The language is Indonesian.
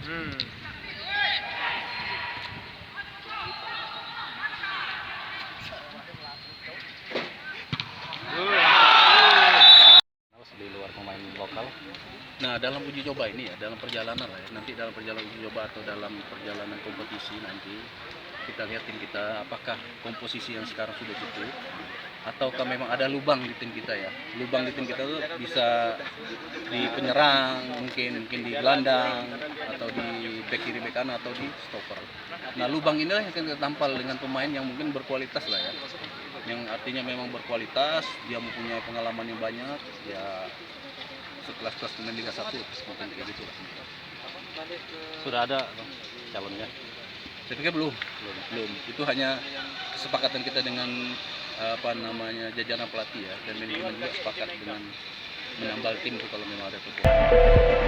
Hmm. Di luar pemain lokal. Nah, dalam uji coba ini ya, dalam perjalanan lah ya, nanti dalam perjalanan uji coba atau dalam perjalanan kompetisi nanti kita lihat tim kita apakah komposisi yang sekarang sudah cukup ataukah memang ada lubang di tim kita ya. Lubang di tim kita tuh bisa di penyerang, mungkin di gelandang atau di bek kiri, bek kanan atau di stopper. Nah, lubang inilah yang akan kita tampal dengan pemain yang mungkin berkualitas lah ya. Yang artinya memang berkualitas, dia mempunyai pengalaman yang banyak, ya sekelas-kelas pemain Liga 1 mungkin kayak gitu lah. Sudah ada Bang, calonnya? Saya pikir belum. Itu hanya kesepakatan kita dengan jajaran pelatih ya, dan manajemen juga sepakat dengan menambal tim itu kalau memang ada kekurangan.